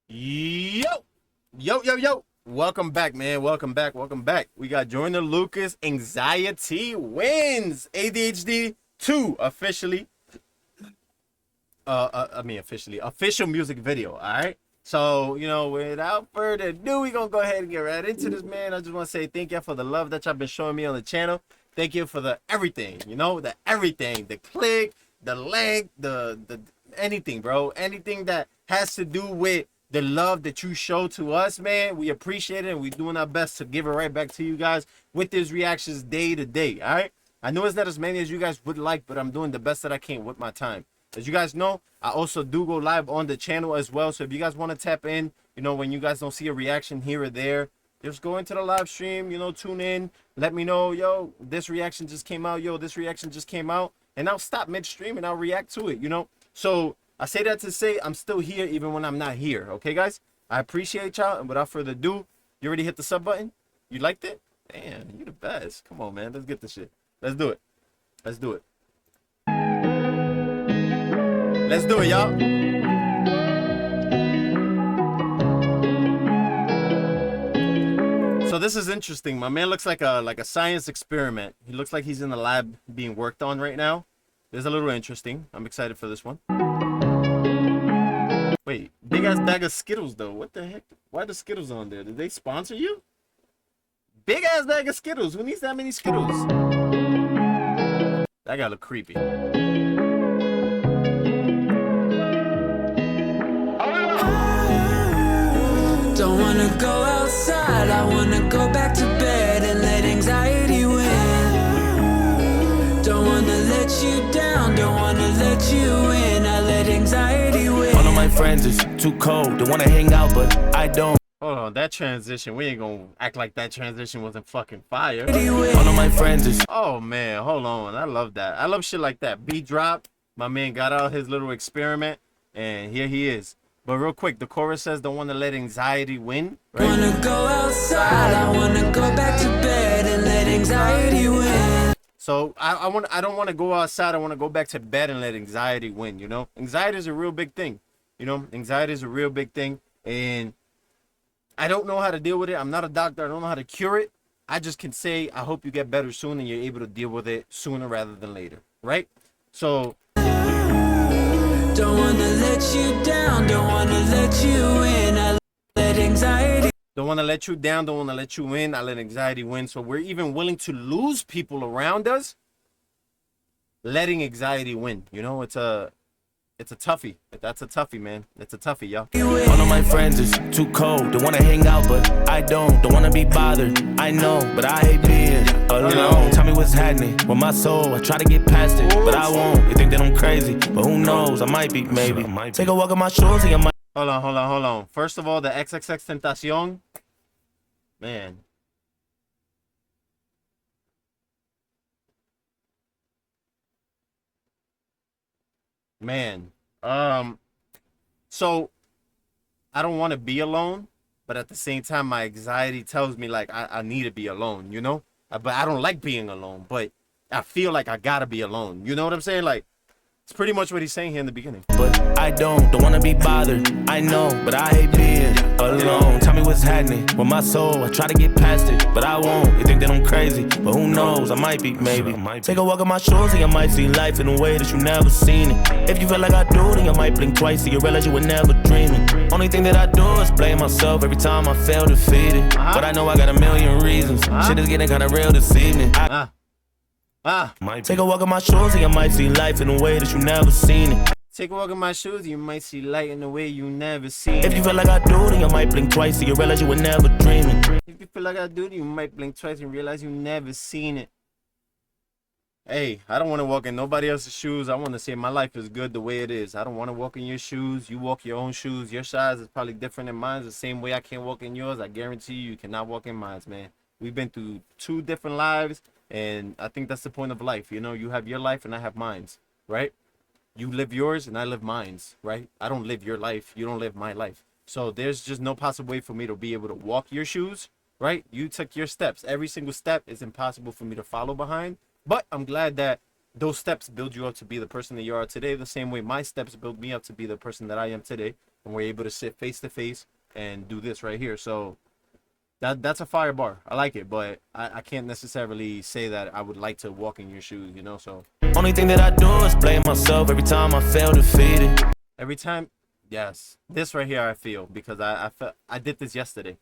Yo, yo. Welcome back, man. Welcome back. We got Joyner Lucas. Anxiety wins. ADHD 2 officially. Official music video. All right. So, without further ado, we gonna go ahead and get right into this, man. I just want to say thank you for the love that y'all been showing me on the channel. Thank you for the everything, the everything, the click, the length, the anything, bro. Anything that has to do with the love that you show to us, man. We appreciate it, and we're doing our best to give it right back to you guys with these reactions day to day, all right? I know it's not as many as you guys would like, but I'm doing the best that I can with my time. As you guys know, I also do go live on the channel as well, so if you guys want to tap in, when you guys don't see a reaction here or there, just go into the live stream, tune in, let me know, yo, this reaction just came out, this reaction just came out, and I'll stop midstream and I'll react to it, So I say that to say I'm still here even when I'm not here. Okay, guys? I appreciate y'all. And without further ado, you already hit the sub button? You liked it? Man, you the best. Come on, man. Let's get this shit. Let's do it. Let's do it. Let's do it, y'all. So this is interesting. My man looks like a science experiment. He looks like he's in the lab being worked on right now. This is a little interesting. I'm excited for this one. Wait, big ass bag of Skittles though. What the heck? Why the Skittles on there? Did they sponsor you? Big ass bag of Skittles. Who needs that many Skittles? That gotta look creepy. Don't wanna go outside. I wanna go back to bed and let anxiety win. Don't wanna let you down. Don't wanna let you in. I let anxiety win. All of my friends is too cold. They wanna hang out, but I don't. Hold on, that transition. We ain't gonna act like that transition wasn't fucking fire. All of my friends is. Oh man, hold on. I love that. I love shit like that. Beat drop. My man got out his little experiment, and here he is. But real quick, the chorus says, "Don't want to let anxiety win." Right? Wanna go outside. I wanna go back to bed and let anxiety win. So I don't want to go outside. I want to go back to bed and let anxiety win. Anxiety is a real big thing. Anxiety is a real big thing, and I don't know how to deal with it. I'm not a doctor. I don't know how to cure it. I just can say I hope you get better soon and you're able to deal with it sooner rather than later, right? So don't wanna let you down. Don't wanna let you in. I let anxiety. Don't want to let you down. Don't want to let you in. I let anxiety win. So we're even willing to lose people around us, letting anxiety win. It's a toughie. That's a toughie, man. It's a toughie, y'all. All of my friends is too cold. They wanna hang out, but I don't. Don't wanna be bothered. I know, but I hate being alone. Tell me what's happening with my soul. I try to get past it, but I won't. You think that I'm crazy, but who knows? I might be, maybe. Take a walk on my shoes and I might. Hold on. First of all, the XXX Tentacion. Man. So I don't want to be alone, but at the same time, my anxiety tells me like I need to be alone, but I don't like being alone, but I feel like I gotta be alone. You know what I'm saying? Like, it's pretty much what he's saying here in the beginning. But I don't wanna be bothered. I know, but I hate being alone. Tell me what's happening with my soul. I try to get past it, but I won't. You think that I'm crazy, but who knows? I might be, maybe. Take a walk on my shoes and you might see life in a way that you never seen it. If you feel like I do, then you might blink twice and you realize you were never dreaming. Only thing that I do is blame myself every time I feel defeated. But I know I got a million reasons. Shit is getting kinda real this evening. Take a walk on my shoes and you might see life in a way that you never seen it. Take a walk in my shoes, you might see light in a way you never seen. If you feel like I do, then you might blink twice and you realize you were never dreaming. If you feel like I do, you might blink twice and realize you never seen it. Hey, I don't want to walk in nobody else's shoes. I want to say my life is good the way it is. I don't want to walk in your shoes. You walk your own shoes. Your size is probably different than mine. The same way I can't walk in yours, I guarantee you cannot walk in mine, man. We've been through two different lives, and I think that's the point of life. You have your life and I have mine, right? You live yours and I live mine, right? I don't live your life. You don't live my life. So there's just no possible way for me to be able to walk your shoes, right? You took your steps. Every single step is impossible for me to follow behind. But I'm glad that those steps build you up to be the person that you are today, the same way my steps build me up to be the person that I am today. And we're able to sit face to face and do this right here. So that's a fire bar. I like it, but I can't necessarily say that I would like to walk in your shoes, you know? So Only thing that I do is blame myself every time I fail defeated. every time, yes, this right here I feel, because I did this yesterday.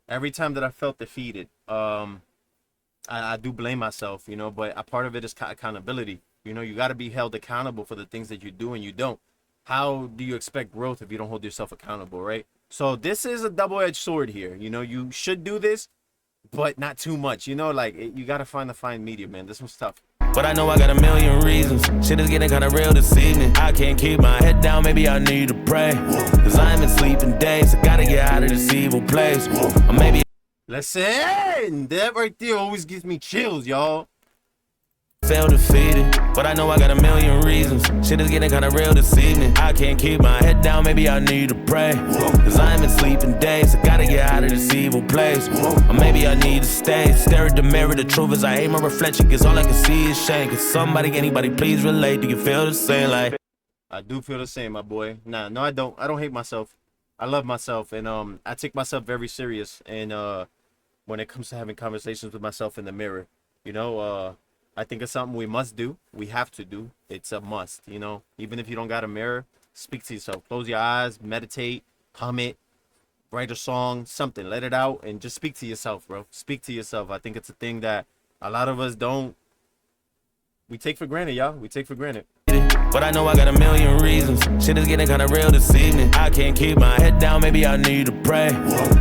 Every time that I felt defeated, I do blame myself, you know, but a part of it is accountability. You know, you got to be held accountable for the things that you do and you don't. How do you expect growth if you don't hold yourself accountable, right? So this is a double-edged sword here. You know, you should do this, but not too much. You know, like, you got to find the fine medium, man. This one's tough. But I know I got a million reasons. Shit is getting kinda real this evening. I can't keep my head down, maybe I need to pray. Cause I'm in sleeping days, I gotta get out of this evil place. Or maybe Listen, that right there always gives me chills, y'all. feel defeated. But I know I got a million reasons. Shit is getting kinda real this evening. I can't keep my head down, maybe I need to pray. Cause I'm in sleeping days, I gotta get out of this evil place. Or maybe I need to stay. Stare at the mirror, the truth is I hate my reflection. Cause all I can see is shame. Cause somebody, anybody please relate. Do you feel the same? Like, I do feel the same, my boy. Nah, no, I don't. I don't hate myself. I love myself, and I take myself very serious. And when it comes to having conversations with myself in the mirror, you know, I think it's something we must do. We have to do. It's a must, you know. Even if you don't got a mirror, speak to yourself. Close your eyes, meditate, hum it, write a song, something. Let it out and just speak to yourself, bro. Speak to yourself. I think it's a thing that a lot of us don't. We take for granted, y'all. We take for granted. but I know I got a million reasons. Shit is getting kinda real this evening. I can't keep my head down, maybe I need to pray.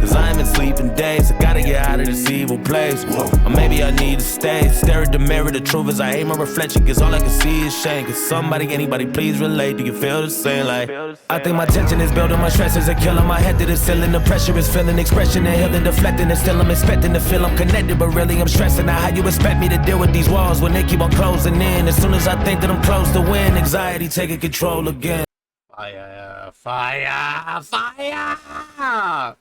Cause I'm in sleeping days, I gotta get out of this evil place. Or maybe I need to stay. Stare at the mirror, the truth is I hate my reflection. Cause all I can see is shame. Cause somebody, anybody please relate. Do you feel the same? Like, I think my tension is building, my stress is a killer. My head to the ceiling, the pressure is feeling. Expression and healing, deflecting. And still I'm expecting to feel I'm connected, but really I'm stressing out. How you expect me to deal with these walls when they keep on closing in? As soon as I think that I'm close to win, anxiety taking control again. Fire, fire, fire.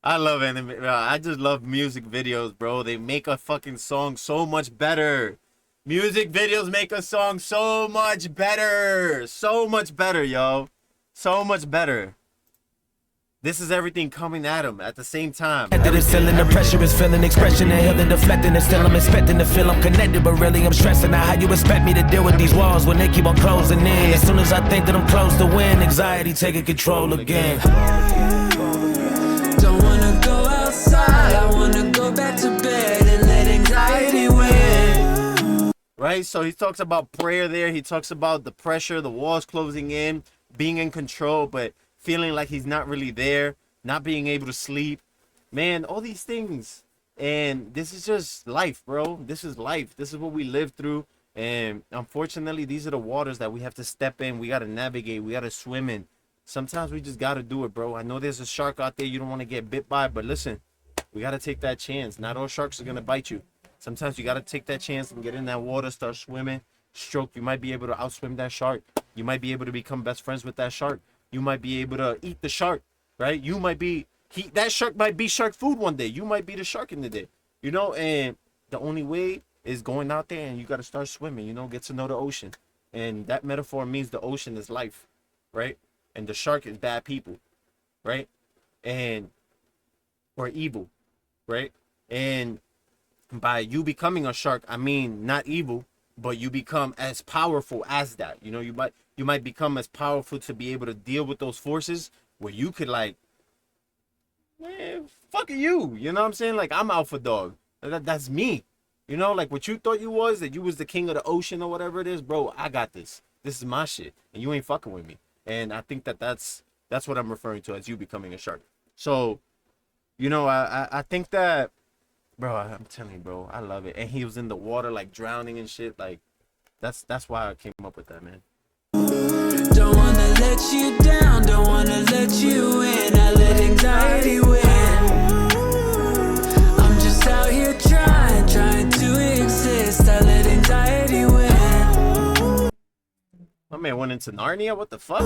I love anime. I just love music videos, bro. They make a fucking song so much better. Music videos make a song so much better. So much better, yo. So much better. This is everything coming at him at the same time. That is feeling, the pressure is feeling, expression and healing, deflecting. And still I'm expecting to feel I'm connected, but really I'm stressing out. How you expect me to deal with these walls when they keep on closing in? As soon as I think that I'm close to win, anxiety taking control again. Don't wanna go outside, I wanna go back to bed and let anxiety win. Right? So he talks about prayer there. He talks about the pressure, the walls closing in, being in control, but feeling like he's not really there, not being able to sleep. Man, all these things. And this is just life, bro. This is life. This is what we live through. And unfortunately, these are the waters that we have to step in. We got to navigate. We got to swim in. Sometimes we just got to do it, bro. I know there's a shark out there you don't want to get bit by, but listen, we got to take that chance. Not all sharks are going to bite you. Sometimes you got to take that chance and get in that water, start swimming, stroke. You might be able to outswim that shark. You might be able to become best friends with that shark. You might be able to eat the shark, right? You might be, that shark might be shark food one day. You might be the shark in the day, you know? And the only way is going out there and you got to start swimming, you know, get to know the ocean. And that metaphor means the ocean is life, right? And the shark is bad people, right? And, or evil, right? And by you becoming a shark, I mean, not evil, but you become as powerful as that. You know, you might become as powerful to be able to deal with those forces where you could, like, man, fuck you. You know what I'm saying? Like, I'm alpha dog. That's me. You know, like what you thought you was, that you was the king of the ocean or whatever it is, bro. I got this. This is my shit, and you ain't fucking with me. And I think that's what I'm referring to as you becoming a shark. So, you know, I think that, bro, I'm telling you, bro, I love it. And he was in the water, like, drowning and shit. Like, that's why I came up with that, man. Don't wanna let you down, don't wanna let you in. I let anxiety win. I'm just out here trying to exist. I let anxiety win. My man went into Narnia. What the fuck?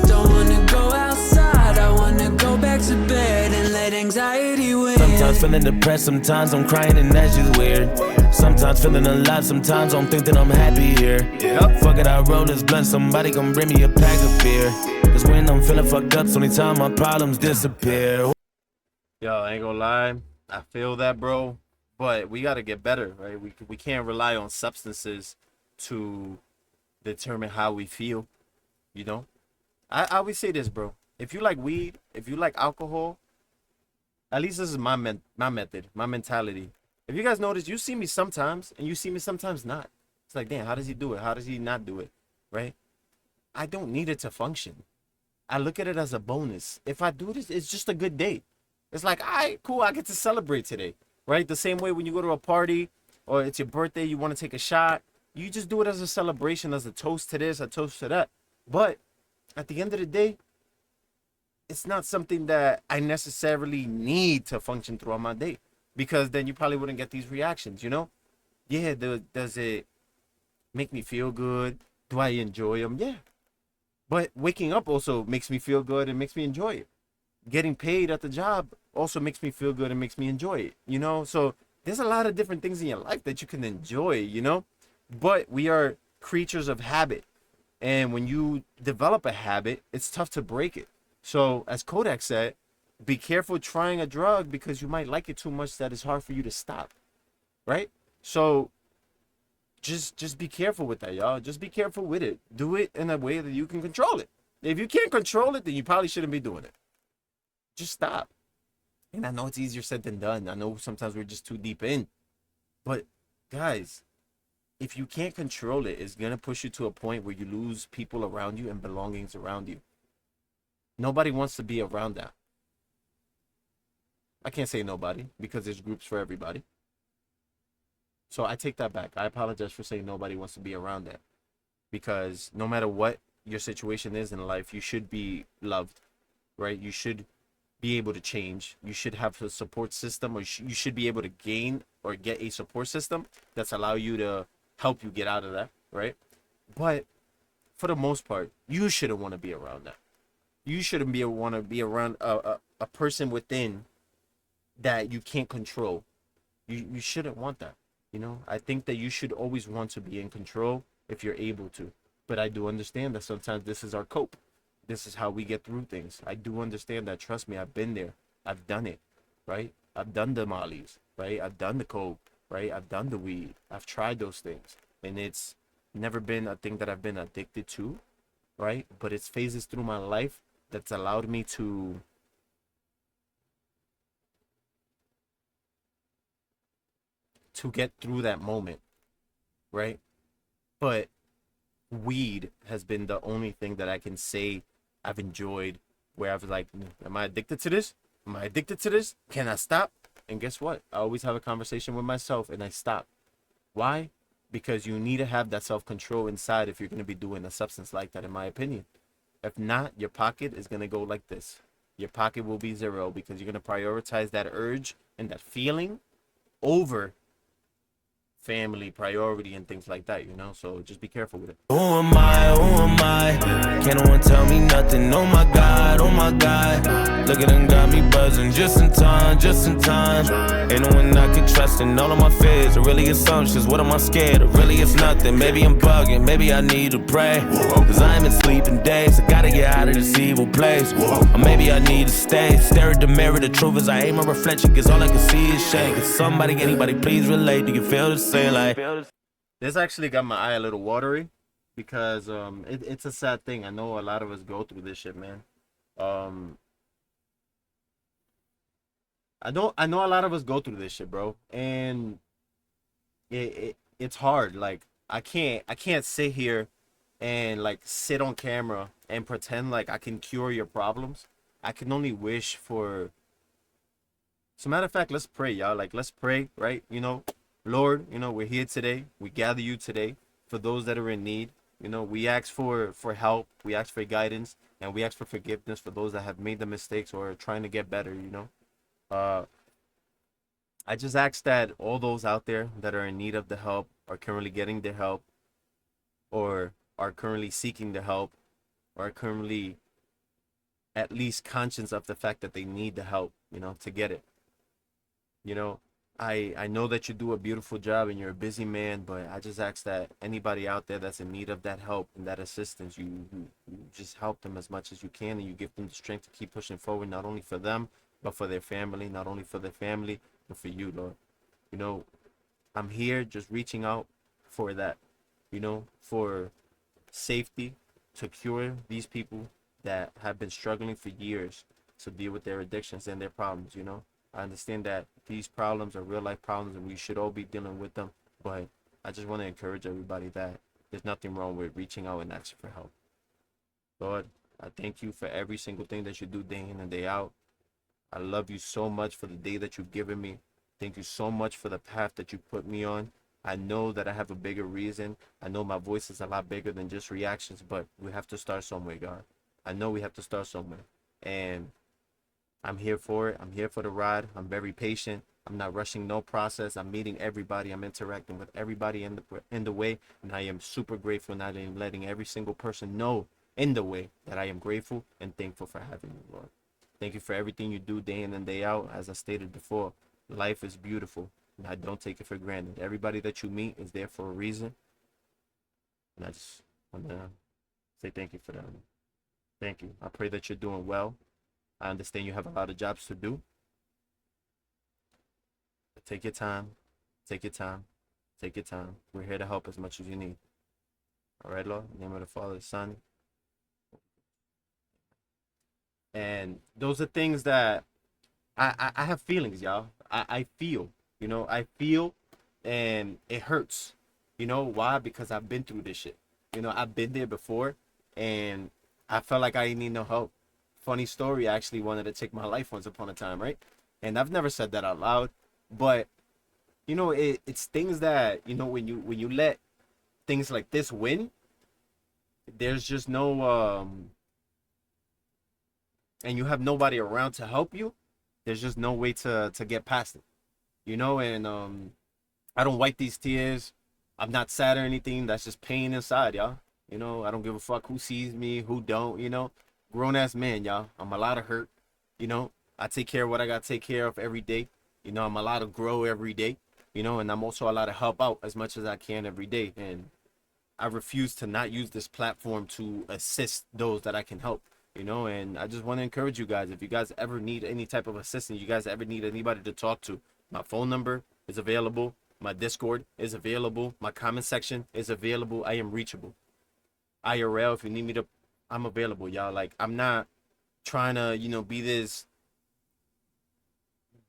Don't wanna go outside, I wanna go back to bed and let anxiety win. Sometimes feeling depressed, sometimes I'm crying and that's just weird. Sometimes feeling alive, sometimes don't think that I'm happy here. Yep. Fuck it, I roll this blunt, somebody come bring me a pack of beer. Cause when I'm feeling fucked up, it's the only time my problems disappear. Yo, I ain't gonna lie. I feel that, bro. But we gotta get better, right? We can't rely on substances to determine how we feel, you know? I always say this, bro. If you like weed, if you like alcohol, at least this is my method, my mentality. If you guys notice, you see me sometimes and you see me sometimes not. It's like, damn, how does he do it? How does he not do it? Right? I don't need it to function. I look at it as a bonus. If I do this, it's just a good day. It's like, all right, cool, I get to celebrate today. Right? The same way when you go to a party or it's your birthday, you want to take a shot. You just do it as a celebration, as a toast to this, a toast to that. But at the end of the day, it's not something that I necessarily need to function throughout my day, because then you probably wouldn't get these reactions, you know? Yeah, does it make me feel good? Do I enjoy them? Yeah. But waking up also makes me feel good and makes me enjoy it. Getting paid at the job also makes me feel good and makes me enjoy it, you know? So there's a lot of different things in your life that you can enjoy, you know? But we are creatures of habit. And when you develop a habit, it's tough to break it. So as Kodak said, be careful trying a drug because you might like it too much that it's hard for you to stop. Right? So just be careful with that, y'all. Just be careful with it. Do it in a way that you can control it. If you can't control it, then you probably shouldn't be doing it. Just stop. And I know it's easier said than done. I know sometimes we're just too deep in. But guys, if you can't control it, it's going to push you to a point where you lose people around you and belongings around you. Nobody wants to be around that. I can't say nobody because there's groups for everybody. So I take that back. I apologize for saying nobody wants to be around that. Because no matter what your situation is in life, you should be loved, right? You should be able to change. You should have a support system, or you should be able to gain or get a support system that's allow you to help you get out of that, right? But for the most part, you shouldn't want to be around that. You shouldn't want to be around a person within that you can't control. You shouldn't want that. You know, I think that you should always want to be in control if you're able to. But I do understand that sometimes this is our cope. This is how we get through things. I do understand that. Trust me, I've been there. I've done it, right? I've done the mollies, right? I've done the coke, right? I've done the weed. I've tried those things. And it's never been a thing that I've been addicted to, right? But it's phases through my life that's allowed me to get through that moment, right? But weed has been the only thing that I can say I've enjoyed, where I've like, am I addicted to this? Am I addicted to this? Can I stop? And guess what? I always have a conversation with myself and I stop. Why? Because you need to have that self-control inside if you're going to be doing a substance like that, in my opinion. If not, your pocket is going to go like this. Your pocket will be zero because you're going to prioritize that urge and that feeling over family, priority, and things like that, you know? So just be careful with it. Who am I? Who am I? Can't no one tell me nothing. Oh my God, oh my God. Look at them, got me buzzing just in time, just in time. Ain't no one I can trust in. All of my fears are really assumptions. What am I scared of? Really it's nothing. Maybe I'm bugging, maybe I need to pray. Cause I ain't been sleeping days. I gotta get out of this evil place. Or maybe I need to stay. Stare at the mirror, the truth is I hate my reflection. Cause all I can see is shame. Cause somebody, anybody, please relate. Do you feel the same? Like, this actually got my eye a little watery because it's a sad thing. I know a lot of us go through this shit, man. I know a lot of us go through this shit, bro. And it's hard. Like I can't sit here and like sit on camera and pretend like I can cure your problems. I can only wish for. As a matter of fact, let's pray, y'all. Like let's pray, right? You know, Lord, you know, we're here today. We gather you today for those that are in need. You know, we ask for help. We ask for guidance, and we ask for forgiveness for those that have made the mistakes or are trying to get better, you know. I just ask that all those out there that are in need of the help, are currently getting the help, or are currently seeking the help, or are currently at least conscious of the fact that they need the help, you know, to get it. You know, I know that you do a beautiful job and you're a busy man, but I just ask that anybody out there that's in need of that help and that assistance, you just help them as much as you can, and you give them the strength to keep pushing forward, not only for them, but for their family, not only for their family, but for you, Lord. You know, I'm here just reaching out for that, for safety, to cure these people that have been struggling for years to deal with their addictions and their problems. I understand that these problems are real life problems and we should all be dealing with them, but I just want to encourage everybody that there's nothing wrong with reaching out and asking for help. Lord, I thank you for every single thing that you do day in and day out. I love you so much for the day that you've given me. Thank you so much for the path that you put me on. I know that I have a bigger reason. I know my voice is a lot bigger than just reactions, but we have to start somewhere, God. I know we have to start somewhere. And I'm here for it. I'm here for the ride. I'm very patient. I'm not rushing no process. I'm meeting everybody. I'm interacting with everybody in the way. And I am super grateful, and I am letting every single person know in the way that I am grateful and thankful for having you, Lord. Thank you for everything you do day in and day out. As I stated before, life is beautiful, and I don't take it for granted. Everybody that you meet is there for a reason, and I just want to say thank you for that. Thank you. I pray that you're doing well. I understand you have a lot of jobs to do. But take your time. Take your time. Take your time. We're here to help as much as you need. All right, Lord? In the name of the Father, the Son. And those are things that I have feelings, y'all. I feel, I feel, and it hurts. You know why? Because I've been through this shit. I've been there before, and I felt like I didn't need no help. Funny story, I actually wanted to take my life once upon a time, right? And I've never said that out loud, but it's things that when you let things like this win, there's just no and you have nobody around to help you. There's just no way to get past it, and I don't wipe these tears. I'm not sad or anything. That's just pain inside, y'all. I don't give a fuck who sees me, who don't. Grown ass man, y'all. I'm a lot of hurt. I take care of what I gotta take care of every day. I'm a lot of grow every day. And I'm also a lot of help out as much as I can every day. And I refuse to not use this platform to assist those that I can help. And I just want to encourage you guys, if you guys ever need any type of assistance, you guys ever need anybody to talk to, my phone number is available, my Discord is available, my comment section is available. I am reachable. IRL, if you need me to, I'm available, y'all. Like, I'm not trying to, be this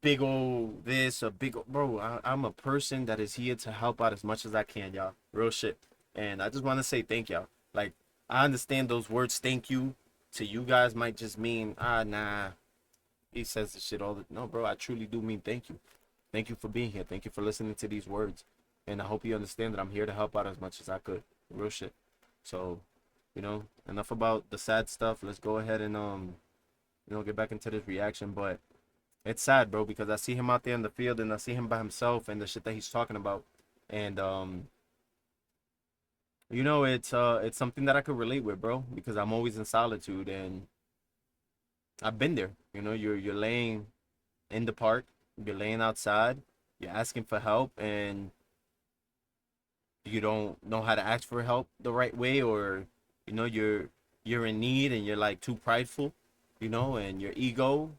big old this or big old, bro. I'm a person that is here to help out as much as I can, y'all. Real shit. And I just want to say thank y'all. Like, I understand those words, thank you, to you guys might just mean, nah, he says this shit all the, no, bro, I truly do mean thank you. Thank you for being here. Thank you for listening to these words. And I hope you understand that I'm here to help out as much as I could. Real shit. So, enough about the sad stuff. Let's go ahead and, get back into this reaction. But it's sad, bro, because I see him out there in the field and I see him by himself and the shit that he's talking about. And, it's something that I could relate with, bro, because I'm always in solitude and I've been there. You're laying in the park, you're laying outside, you're asking for help, and you don't know how to ask for help the right way, or you're in need and you're like too prideful, and your ego,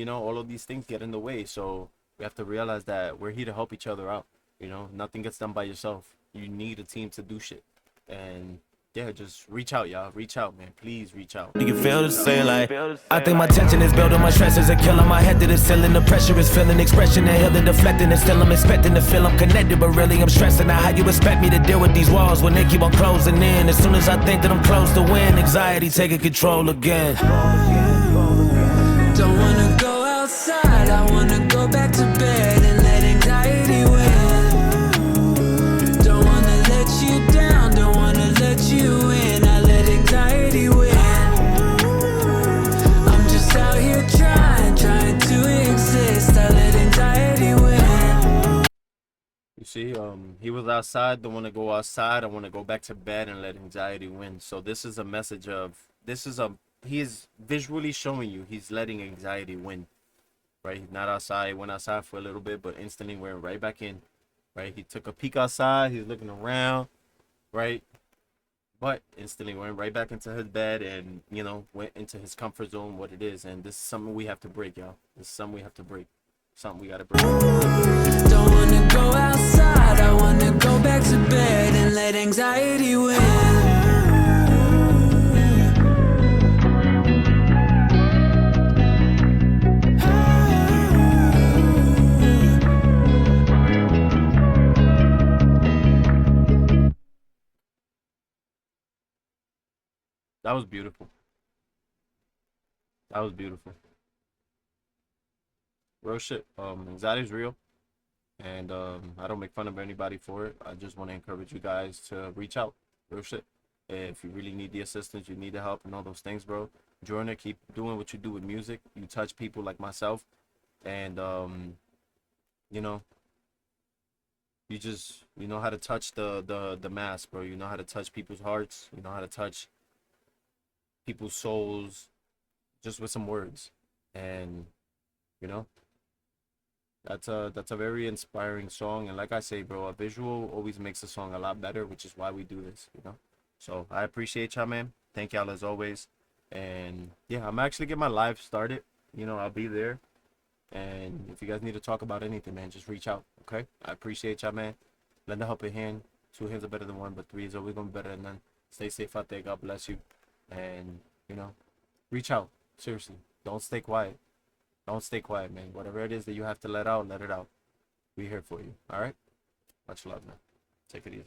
all of these things get in the way. So we have to realize that we're here to help each other out. Nothing gets done by yourself. You need a team to do shit. And yeah, just reach out, y'all. Reach out, man. Please reach out. You can feel the same, like I think my tension is building, my stress is a killer. My head to the ceiling, the pressure is feeling, expression and healing, deflecting, and still I'm expecting to feel I'm connected, but really I'm stressing out how you expect me to deal with these walls when they keep on closing in. As soon as I think that I'm close to win, anxiety taking control again. Don't wanna go outside, I wanna go back to bed and let anxiety win. Don't wanna let you down, don't wanna let you in, I let anxiety win. I'm just out here trying to exist, I let anxiety win. You see, he was outside, don't want to go outside, I want to go back to bed and let anxiety win. So this is a message of, he is visually showing you he's letting anxiety win, right? He's not outside. He went outside for a little bit, but instantly went right back in, right? He took a peek outside. He's looking around, right? But instantly went right back into his bed and, you know, went into his comfort zone, what it is. And this is something we have to break, y'all. This is something we have to break. Something we got to break. Don't wanna go outside, I wanna go back to bed and let anxiety win. That was beautiful. That was beautiful. Real shit. Anxiety is real. And I don't make fun of anybody for it. I just want to encourage you guys to reach out. Real shit. If you really need the assistance, you need the help and all those things, bro. Joyner, keep doing what you do with music. You touch people like myself. And, you know, you know how to touch the mass, bro. You know how to touch people's hearts. You know how to touch people's souls just with some words. And, you know, that's a very inspiring song. And like I say, bro, a visual always makes a song a lot better, which is why we do this, you know. So I appreciate y'all, man. Thank y'all as always. And yeah, I'm actually getting my live started. You know, I'll be there. And if you guys need to talk about anything, man, just reach out. Okay? I appreciate y'all, man. Lend a helping hand. 2 hands are better than one, but 3 is always gonna be better than none. Stay safe out there. God bless you. And you know, reach out. Seriously. Don't stay quiet. Don't stay quiet, man. Whatever it is that you have to let out, let it out. We're here for you. All right? Much love, man. Take it easy.